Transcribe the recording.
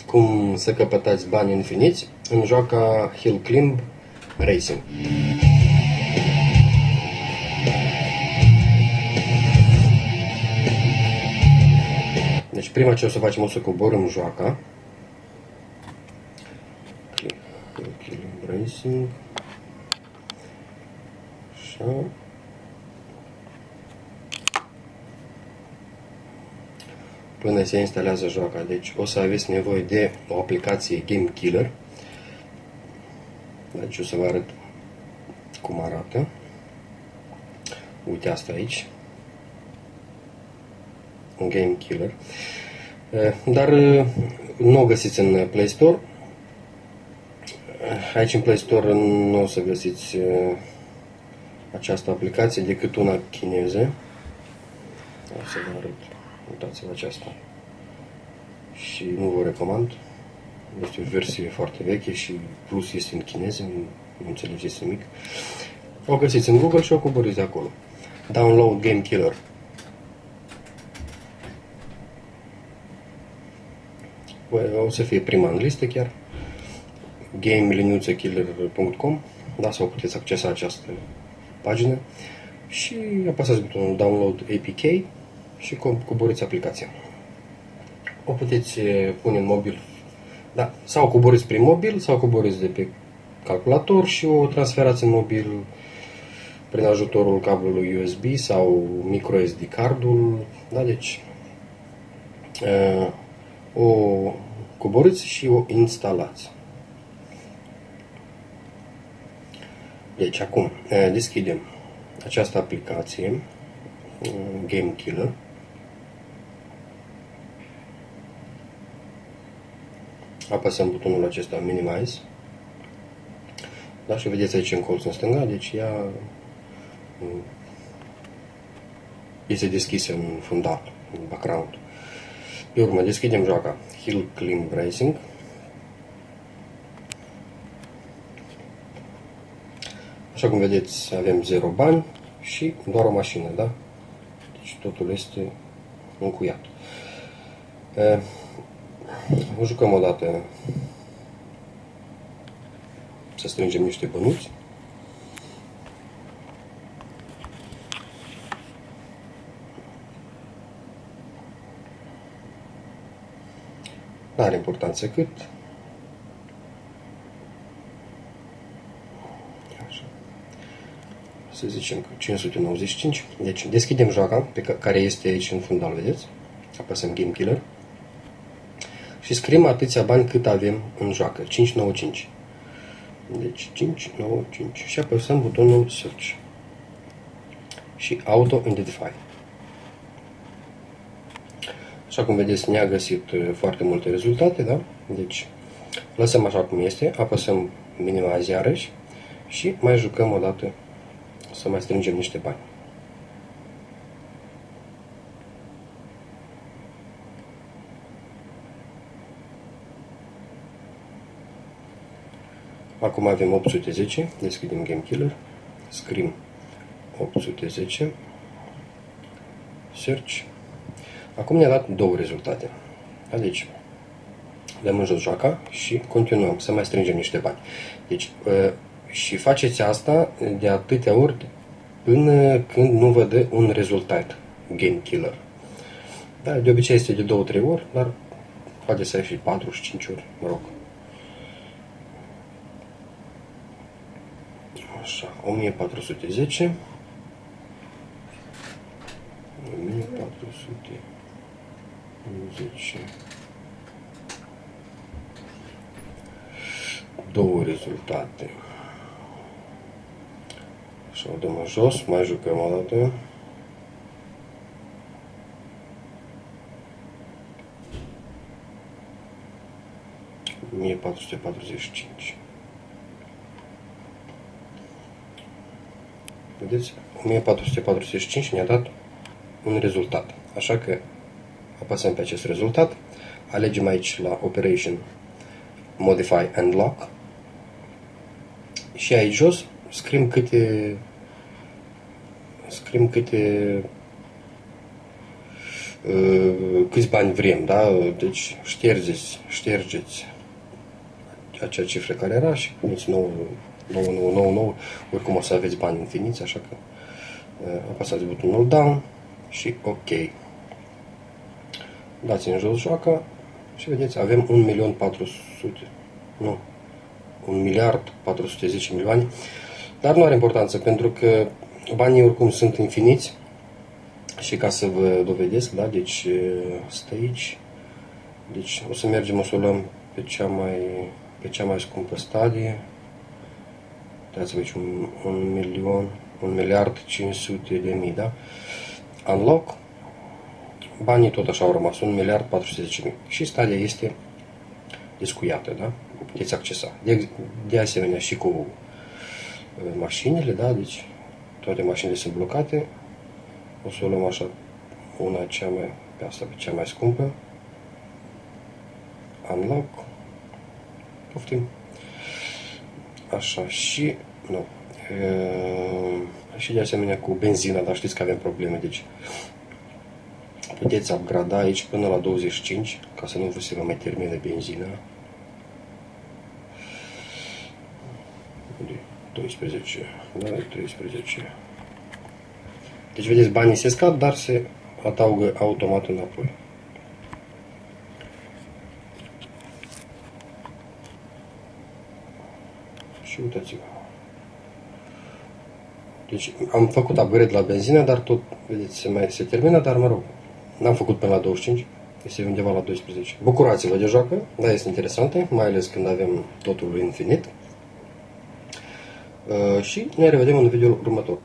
cum să căpătați bani infiniți în joaca Hill Climb Racing. Deci prima ce o să facem, o să coborâm joaca. Hill Climb Racing. Așa. Până se instalează joaca. Deci o să aveți nevoie de o aplicație Game Killer. Deci o să vă arăt cum arată. Uite asta aici. Un Game Killer. Dar nu o găsiți în Play Store. Aici în Play Store nu o să găsiți această aplicație decât una chineză. O să vă arăt. Uitați-vă aceasta. Și nu vă recomand. Este o versie foarte veche și plus este în chineză, nu înțelegeți nimic. O găsiți în Google și o coborâți de acolo. Download Game Killer. O să fie prima în listă chiar. game-killer.com. Da, sau puteți accesa această pagină și apăsați butonul Download APK și coborâți aplicația. O puteți pune în mobil, da, sau coborâți prin mobil, sau coborâți de pe calculator și o transferați în mobil prin ajutorul cablului USB sau microSD cardul, da, deci o coborâți și o instalați. Deci acum deschidem această aplicație Game Killer. Apăsăm butonul acesta Minimize. Da, și vedeți aici în colț în stânga, deci ea este deschisă în fundal, în background. Pe urmă deschidem joaca Hill Climb Racing. Așa cum vedeți, avem 0 bani și doar o mașină, da? Deci totul este încuiat. O jucăm o dată să strângem niște bănuți. Nu are importanță cât. Așa. Să zicem că 595. Deci deschidem joaca pe care este aici în fundal, vedeți? Apăsăm Game Killer. Și scriem atâția bani cât avem în joacă. 595. Deci 595. Și apăsăm butonul Search. Și Auto Identify. Așa cum vedeți, ne-a găsit foarte multe rezultate, da? Deci lăsăm așa cum este, apăsăm Minimize iarăși și mai jucăm o dată să mai strângem niște bani. Acum avem 810, deschidem Game Killer, scriem 810, Search. Acum ne-a dat două rezultate. Deci, dăm în jos joaca și continuăm să mai strângem niște bani. Deci, și faceți asta de atâtea ori până când nu vă dă un rezultat Game Killer. Da, de obicei este de 2-3 ori, dar poate să fie 4 și 5 ori, mă rog. Așa, 1410. 1410. Două rezultate. Așa, o dăm în jos, mai jucăm o dată. $1445. Vedeți? 1445 ne-a dat un rezultat. Așa că apăsăm pe acest rezultat, alegem aici la Operation Modify and Lock și aici jos scriem câte câți bani vrem, da? Deci ștergeți acea cifră care era și puneți 9999, oricum o să aveți bani infiniți, așa că apăsați butonul down și OK. Dați în jos joaca și vedeți, avem 1.410.000.000, dar nu are importanță pentru că banii oricum sunt infiniți și ca să vă dovedesc, da, deci stă aici, deci o să mergem, o să o luăm pe cea mai scumpă stadie, dați-vă aici 1.500.000, da, unlock, banii tot așa au rămas, 1.410.000 și stadia este descuiată, da, o puteți accesa, de asemenea și cu mașinile, da, deci toate mașinile sunt blocate, o să o luăm așa, pe asta, pe cea mai scumpă, unlock, poftim, așa și, nu, și de asemenea cu benzina, dar știți că avem probleme, deci puteți upgrada aici până la 25, ca să nu vă se mai termine benzina. 12, da, 13. Deci vedeți, banii se scad, dar se adaugă automat înapoi. Și uitați-vă. Deci am făcut upgrade la benzină, dar tot, vedeți, se termină, dar mă rog, n-am făcut până la 25, este undeva la 12. Bucurați-vă de joacă, da, este interesantă, mai ales când avem totul infinit. Și ne revedem în videoul următor.